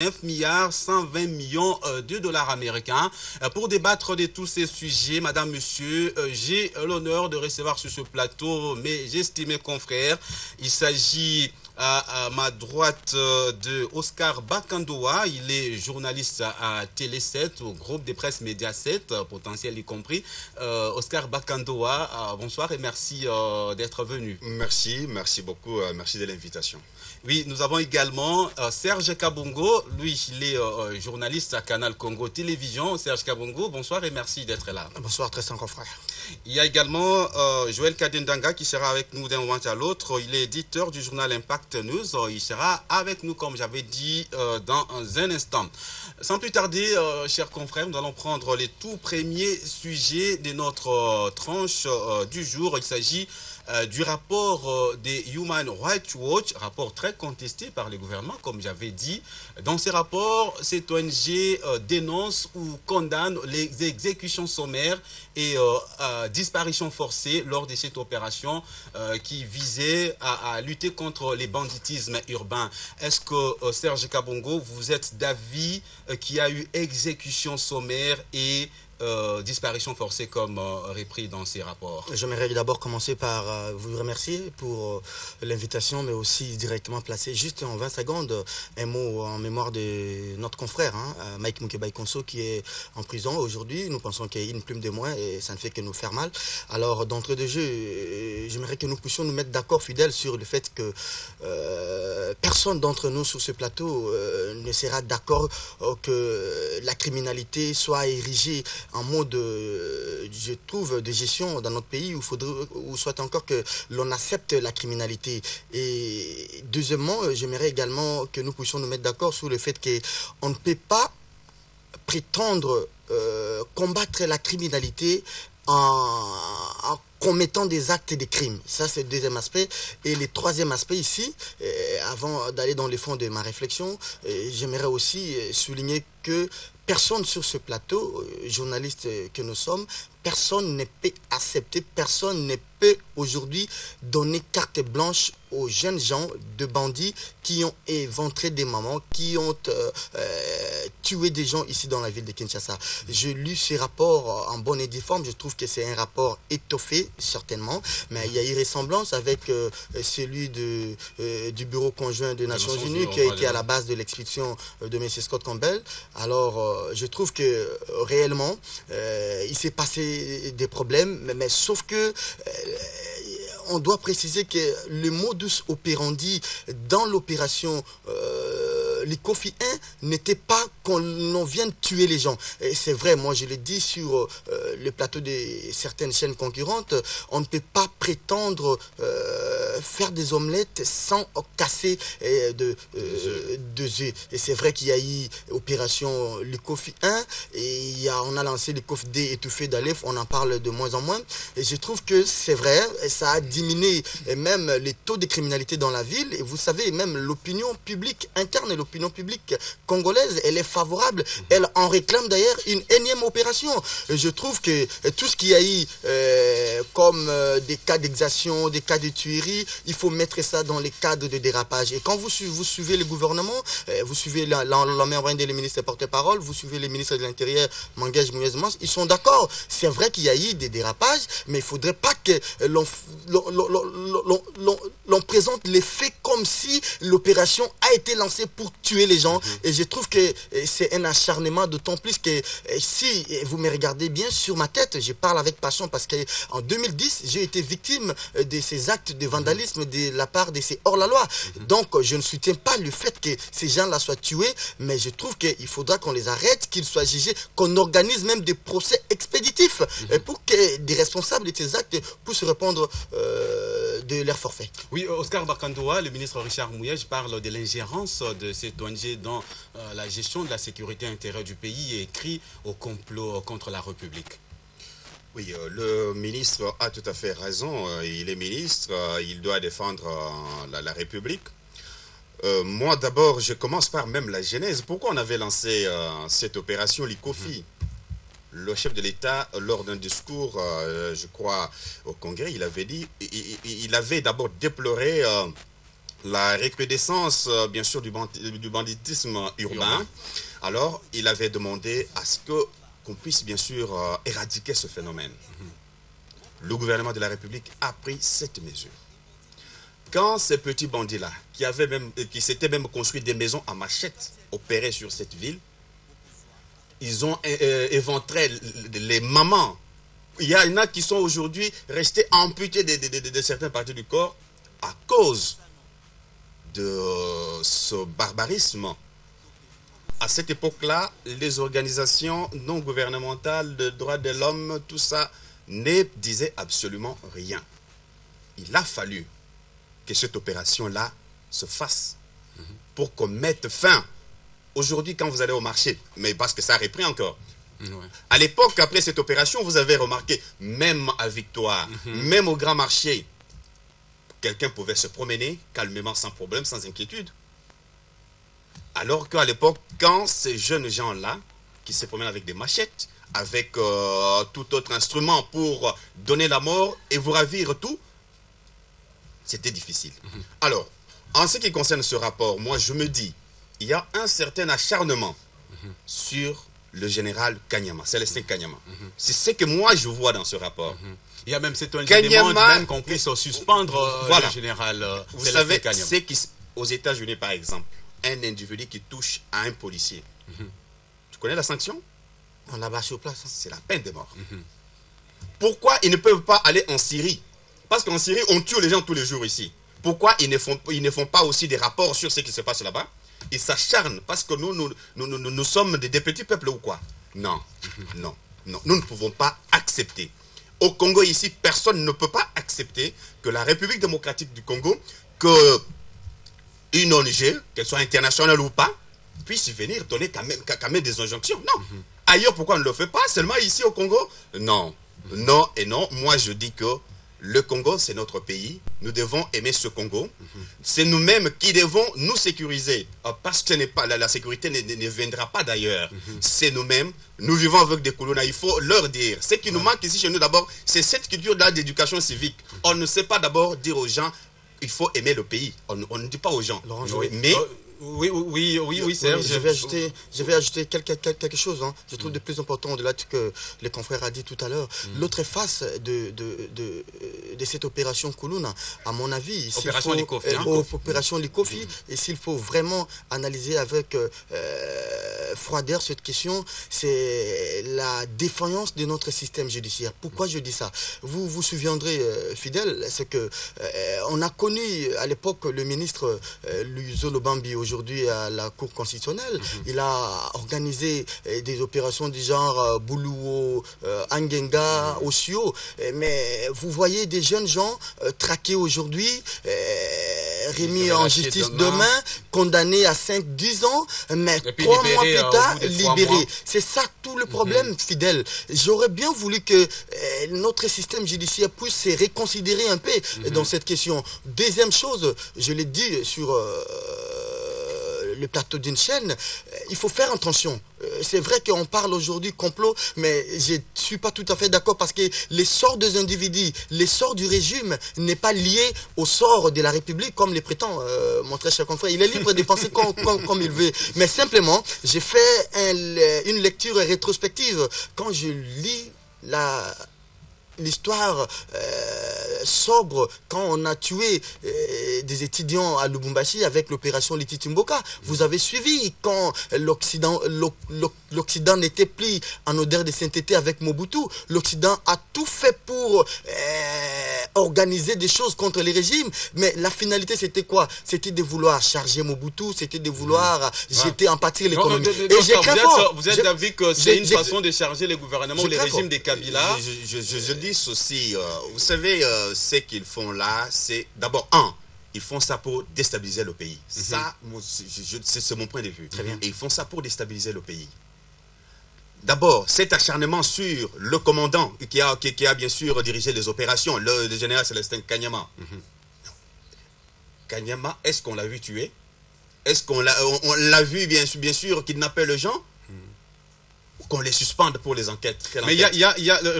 9 milliards 120 millions de dollars américains. Pour débattre de tous ces sujets, madame, monsieur, j'ai l'honneur de recevoir sur ce plateau mes estimés confrères. Il s'agit à ma droite de Oscar Bakandoa. Il est journaliste à Télé 7, au groupe de presse Média 7, potentiel y compris. Oscar Bakandoa, bonsoir et merci d'être venu. Merci beaucoup, merci de l'invitation. Oui, nous avons également Serge Kabongo. Lui, il est journaliste à Canal Congo Télévision. Serge Kabongo, bonsoir et merci d'être là. Bonsoir, très sans confrère. Il y a également Joël Kadendanga qui sera avec nous d'un moment à l'autre. Il est éditeur du journal Impact News. Il sera avec nous, comme j'avais dit, dans un instant. Sans plus tarder, chers confrères, nous allons prendre les tout premiers sujets de notre tranche du jour. Il s'agit du rapport des Human Rights Watch, rapport très contesté par le gouvernement, comme j'avais dit. Dans ces rapports, cette ONG dénonce ou condamne les exécutions sommaires et disparitions forcées lors de cette opération qui visait à lutter contre les banditismes urbains. Est-ce que, Serge Kabongo, vous êtes d'avis qu'il y a eu exécution sommaire et disparition forcée comme repris dans ces rapports? J'aimerais d'abord commencer par vous remercier pour l'invitation, mais aussi directement placer juste en 20 secondes un mot en mémoire de notre confrère, Mike Mukebai-Konso, qui est en prison aujourd'hui. Nous pensons qu'il y a une plume de moins et ça ne fait que nous faire mal. Alors, d'entrée de jeu, j'aimerais que nous puissions nous mettre d'accord fidèles sur le fait que personne d'entre nous sur ce plateau ne sera d'accord que la criminalité soit érigée en mode, je trouve, de gestion dans notre pays où soit encore que l'on accepte la criminalité. Et deuxièmement, j'aimerais également que nous puissions nous mettre d'accord sur le fait qu'on ne peut pas prétendre combattre la criminalité en commettant des actes de crimes. Ça, c'est le deuxième aspect. Et le troisième aspect ici, avant d'aller dans les fonds de ma réflexion, j'aimerais aussi souligner que personne sur ce plateau, journaliste que nous sommes, personne ne peut accepter, personne ne peut aujourd'hui donner carte blanche aux jeunes gens de bandits qui ont éventré des mamans, qui ont tué des gens ici dans la ville de Kinshasa. J'ai lu ce rapport en bonne et due forme, je trouve que c'est un rapport étoffé, certainement, mais il y a une ressemblance avec celui du Bureau conjoint des Nations Unies qui a été à la base de l'expédition de M. Scott Campbell. Alors, je trouve que réellement, il s'est passé des problèmes, mais sauf que on doit préciser que le modus operandi dans l'opération les Kofi 1 n'était pas qu'on vienne tuer les gens. C'est vrai, moi je l'ai dit sur le plateau de certaines chaînes concurrentes, on ne peut pas prétendre faire des omelettes sans casser deux œufs. Et c'est vrai qu'il y a eu opération le Kofi 1 et on a lancé le Kofi D étouffé d'Aleph, on en parle de moins en moins. Et je trouve que c'est vrai, ça a diminué même les taux de criminalité dans la ville. Et vous savez, même l'opinion publique interne et l'opinion publique congolaise, elle est favorable. Elle en réclame d'ailleurs une énième opération. Je trouve que tout ce qu'il y a eu comme des cas d'exaction, des cas de tuerie, il faut mettre ça dans les cadres de dérapage. Et quand vous suivez le gouvernement, vous suivez le ministre porte-parole, vous suivez les ministres de l'Intérieur, Mangej Mouyez-Mans, ils sont d'accord. C'est vrai qu'il y a eu des dérapages, mais il ne faudrait pas que l'on présente les faits comme si l'opération a été lancée pour tuer les gens. Et je trouve que c'est un acharnement, d'autant plus que si vous me regardez bien sur ma tête, je parle avec passion parce qu'en 2010, j'ai été victime de ces actes de vandalisme de la part de ces hors-la-loi. Donc, je ne soutiens pas le fait que ces gens-là soient tués, mais je trouve qu'il faudra qu'on les arrête, qu'ils soient jugés, qu'on organise même des procès expéditifs pour que des responsables de ces actes puissent répondre de leur forfait. Oui, Oscar Bakandoa, le ministre Richard Mouyej parle de l'ingérence de cette ONG dans la gestion de la sécurité intérieure du pays et écrit au complot contre la République. Oui, le ministre a tout à fait raison. Il est ministre, il doit défendre la République. Moi, d'abord, je commence par même la genèse. Pourquoi on avait lancé cette opération Likofi? Le chef de l'État, lors d'un discours, je crois, au Congrès, il avait dit, il avait d'abord déploré la recrudescence, bien sûr, du banditisme urbain, alors il avait demandé à ce qu'on puisse, bien sûr, éradiquer ce phénomène. Le gouvernement de la République a pris cette mesure. Quand ces petits bandits-là, qui s'étaient même construit des maisons à machette, opéraient sur cette ville, ils ont éventré les mamans. Il y en a qui sont aujourd'hui restés amputés de certaines parties du corps à cause de ce barbarisme. À cette époque-là, les organisations non gouvernementales de droits de l'homme, tout ça, ne disaient absolument rien. Il a fallu que cette opération-là se fasse pour qu'on mette fin. Aujourd'hui, quand vous allez au marché, mais parce que ça a repris encore, à l'époque, après cette opération, vous avez remarqué, même à Victoire, même au grand marché, quelqu'un pouvait se promener calmement, sans problème, sans inquiétude. Alors qu'à l'époque, quand ces jeunes gens-là, qui se promènent avec des machettes, avec tout autre instrument pour donner la mort et vous ravir tout, c'était difficile. Alors, en ce qui concerne ce rapport, moi je me dis, il y a un certain acharnement sur le général Kanyama, Célestin Kanyama. C'est ce que moi je vois dans ce rapport. Il y a même cette demande même qu'on puisse suspendre le général vous savez, c'est qu'aux États-Unis par exemple, un individu qui touche à un policier, tu connais la sanction? On l'a bas sur place. C'est la peine de mort. Pourquoi ils ne peuvent pas aller en Syrie? Parce qu'en Syrie, on tue les gens tous les jours ici. Pourquoi ils ne font pas aussi des rapports sur ce qui se passe là-bas? Ils s'acharnent parce que nous sommes des petits peuples ou quoi? Non, non, non. Nous ne pouvons pas accepter. Au Congo ici, personne ne peut pas accepter que la République démocratique du Congo, que une ONG, qu'elle soit internationale ou pas, puisse venir donner quand même des injonctions. Non. Ailleurs, pourquoi on ne le fait pas? Seulement ici au Congo? Non. Non et non. Moi, je dis que le Congo, c'est notre pays. Nous devons aimer ce Congo. C'est nous-mêmes qui devons nous sécuriser. Parce que la sécurité ne viendra pas d'ailleurs. C'est nous-mêmes. Nous vivons avec des colons. Il faut leur dire. Ce qui nous manque ici chez nous d'abord, c'est cette culture d'éducation civique. On ne sait pas d'abord dire aux gens, il faut aimer le pays. On ne dit pas aux gens. Mais... Oui, Serge. Je vais ajouter quelque chose. Je trouve de plus important au-delà de ce que les confrères a dit tout à l'heure. L'autre face de cette opération Koulouna, à mon avis, opération Likofi, et s'il faut vraiment analyser avec froideur cette question, c'est la défaillance de notre système judiciaire. Pourquoi je dis ça? Vous vous souviendrez, fidèle, c'est que on a connu à l'époque le ministre Luiso Lobambi, aujourd'hui à la Cour constitutionnelle. Il a organisé des opérations du genre Boulou, Angenga, Osio. Mais vous voyez des jeunes gens traqués aujourd'hui, remis en justice demain, condamnés à 5-10 ans, mais 3 mois plus tard, libérés. C'est ça tout le problème, fidèle. J'aurais bien voulu que notre système judiciaire puisse se réconsidérer un peu dans cette question. Deuxième chose, je l'ai dit sur le plateau d'une chaîne, il faut faire attention. C'est vrai qu'on parle aujourd'hui complot, mais je ne suis pas tout à fait d'accord parce que les sorts des individus, les sorts du régime n'est pas lié au sort de la République comme les prétend mon très cher confrère. Il est libre de penser comme il veut. Mais simplement, j'ai fait une lecture rétrospective. Quand je lis l'histoire sobre quand on a tué des étudiants à Lubumbashi avec l'opération Lititimboka. Vous avez suivi quand l'Occident n'était plus en odeur de sainteté avec Mobutu. L'Occident a tout fait pour organiser des choses contre les régimes, mais la finalité c'était quoi? C'était de vouloir charger Mobutu, c'était de vouloir jeter en pâture l'économie. Et j'ai craint fort. Vous êtes d'avis que c'est une façon de charger les gouvernements ou les régimes des Kabila? Je dis ceci, vous savez, ce qu'ils font là, c'est d'abord, ils font ça pour déstabiliser le pays. Ça, c'est mon point de vue. Très bien. Et ils font ça pour déstabiliser le pays. D'abord, cet acharnement sur le commandant qui a bien sûr dirigé les opérations, le général Célestin Kanyama. Kanyama, est-ce qu'on l'a vu tuer? Est-ce qu'on l'a vu bien sûr kidnapper les gens? qu'on les suspende pour les enquêtes. Mais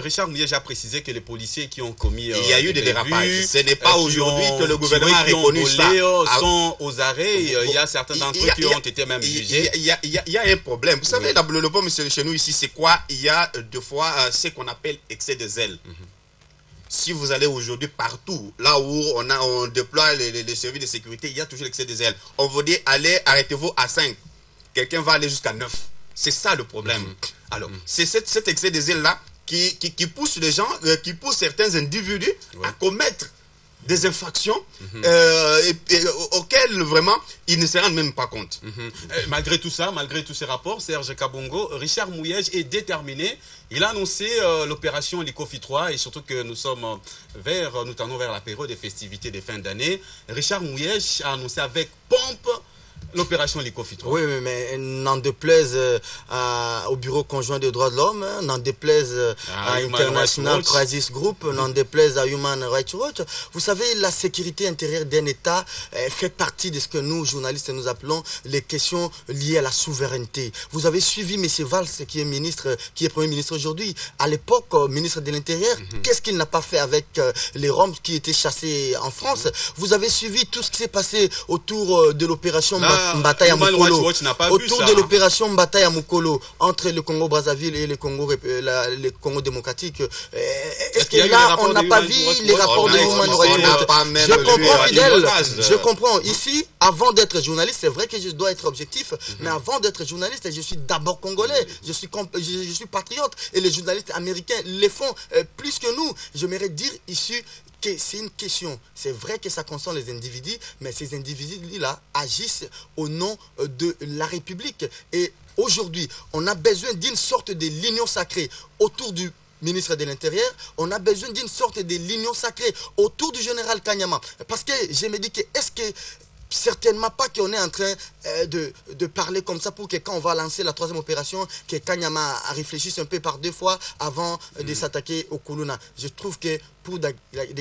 Richard Mouyej a précisé que les policiers qui ont commis il y a eu des dérapages. Ce n'est pas aujourd'hui que le gouvernement a reconnu ça. Sont aux arrêts. Il y a certains d'entre eux qui ont été même jugés. Il y a un problème. Vous savez, le problème chez nous ici, c'est quoi? Il y a deux fois ce qu'on appelle excès de zèle. Si vous allez aujourd'hui partout, là où on déploie les services de sécurité, il y a toujours l'excès de zèle. On vous dit, allez, arrêtez-vous à 5. Quelqu'un va aller jusqu'à 9. C'est ça le problème. Alors, c'est cet excès de zèle-là qui pousse les gens, qui pousse certains individus à commettre des infractions auxquelles vraiment ils ne se rendent même pas compte. Malgré tout ça, malgré tous ces rapports, Serge Kabongo, Richard Mouyej est déterminé. Il a annoncé l'opération Likofi 3 et surtout que nous tendons vers la période des festivités de fin d'année. Richard Mouyej a annoncé avec pompe l'opération Likofi 3. Oui, mais n'en déplaise au Bureau conjoint des droits de l'homme, n'en déplaise à International Crisis Group, n'en déplaise à Human Rights Watch. Vous savez, la sécurité intérieure d'un État fait partie de ce que nous, journalistes, nous appelons les questions liées à la souveraineté. Vous avez suivi M. Valls, qui est Premier ministre aujourd'hui. À l'époque, ministre de l'Intérieur, qu'est-ce qu'il n'a pas fait avec les Roms qui étaient chassés en France? Vous avez suivi tout ce qui s'est passé autour de l'opération Mbata ya Mukolo, autour de l'opération Mbata ya Mukolo entre le Congo-Brazzaville et le Congo démocratique. Est-ce que là, on n'a pas vu les rapports de Human Rights Watch? Je comprends, Fidèle, je comprends. Ici, avant d'être journaliste, c'est vrai que je dois être objectif, mais avant d'être journaliste, je suis d'abord congolais, je suis patriote, et les journalistes américains les font plus que nous. J'aimerais dire ici que c'est une question. C'est vrai que ça concerne les individus, mais ces individus-là agissent au nom de la République. Et aujourd'hui, on a besoin d'une sorte de l'union sacrée autour du ministre de l'Intérieur. On a besoin d'une sorte de l'union sacrée autour du général Kanyama. Parce que je me dis que est-ce que certainement pas qu'on est en train de parler comme ça pour que quand on va lancer la troisième opération, que Kanyama réfléchisse un peu par deux fois avant de s'attaquer au Kuluna. Je trouve que pour des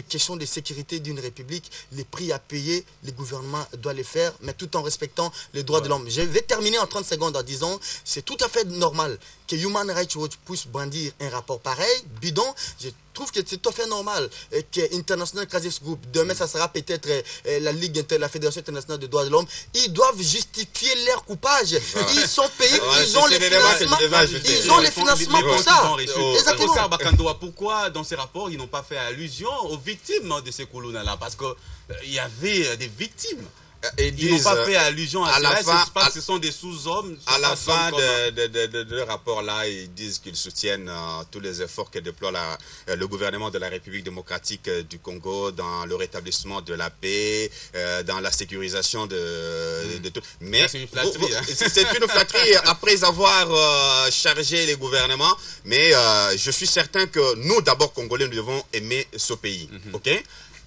questions de sécurité d'une république, les prix à payer, le gouvernement doit les faire, mais tout en respectant les droits de l'homme. Je vais terminer en 30 secondes en disant, c'est tout à fait normal que Human Rights Watch puisse brandir un rapport pareil, bidon. Je trouve que c'est tout à fait normal que International Crisis Group, demain ça sera peut-être la Fédération internationale des droits de l'homme, ils doivent justifier leur coupage. Ils sont payés, ils ont les financements pour ça. Exactement. Pourquoi dans ces rapports ils n'ont pas fait allusion aux victimes de ces colonnes-là? Parce qu'il y avait des victimes. Ils n'ont pas fait allusion à cela, ce sont des sous-hommes. À la fin de rapport-là, ils disent qu'ils soutiennent tous les efforts que déploie le gouvernement de la République démocratique du Congo dans le rétablissement de la paix, dans la sécurisation de tout. Mais c'est une flatterie après avoir chargé les gouvernements. Mais je suis certain que nous, d'abord Congolais, nous devons aimer ce pays. Ok?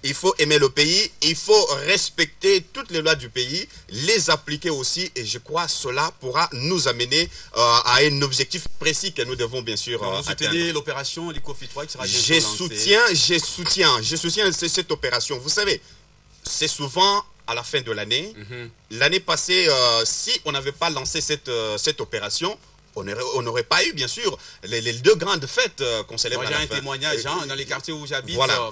Il faut aimer le pays, il faut respecter toutes les lois du pays, les appliquer aussi, et je crois que cela pourra nous amener à un objectif précis que nous devons bien sûr atteindre. L'opération Likofi 3 qui sera bientôt je soutiens cette opération. Vous savez, c'est souvent à la fin de l'année. L'année passée, si on n'avait pas lancé cette opération, on n'aurait pas eu, bien sûr, les deux grandes fêtes qu'on célèbre. Moi, j'ai un témoignage dans les quartiers où j'habite. Voilà.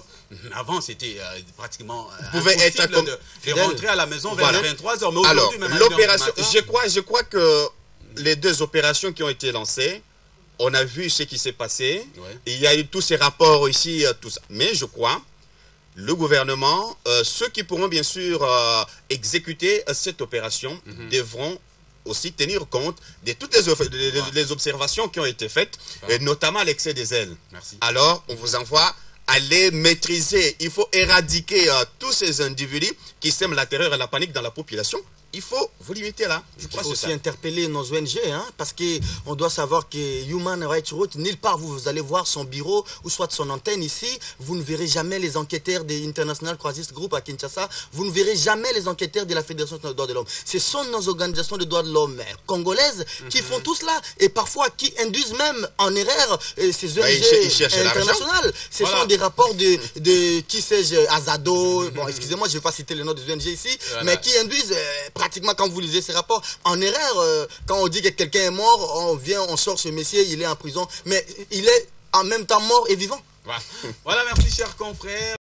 Avant, c'était pratiquement impossible de rentrer à la maison vers 23h. Mais alors, l'opération, même je crois que les deux opérations qui ont été lancées, on a vu ce qui s'est passé. Ouais. Il y a eu tous ces rapports ici, tout ça. Mais je crois, le gouvernement, ceux qui pourront bien sûr exécuter cette opération, devront aussi tenir compte de toutes les observations qui ont été faites, et notamment l'excès des ailes. Merci. Alors, on vous envoie à les maîtriser. Il faut éradiquer tous ces individus qui sèment la terreur et la panique dans la population. Il faut vous limiter là. Il faut aussi interpeller nos ONG, parce qu'on doit savoir que Human Rights Watch, nulle part vous allez voir son bureau ou soit son antenne ici, vous ne verrez jamais les enquêteurs de International Crisis Group à Kinshasa, vous ne verrez jamais les enquêteurs de la Fédération des droits de l'homme. Ce sont nos organisations de droits de l'homme congolaises qui font tout cela et parfois qui induisent même en erreur ces ONG internationales. Ce sont des rapports de qui sais-je, Azado, bon excusez-moi je ne vais pas citer le nom des ONG ici, mais qui induisent pratiquement, quand vous lisez ces rapports, en erreur. Quand on dit que quelqu'un est mort, on sort ce messier, il est en prison. Mais il est en même temps mort et vivant. Voilà, merci chers confrères.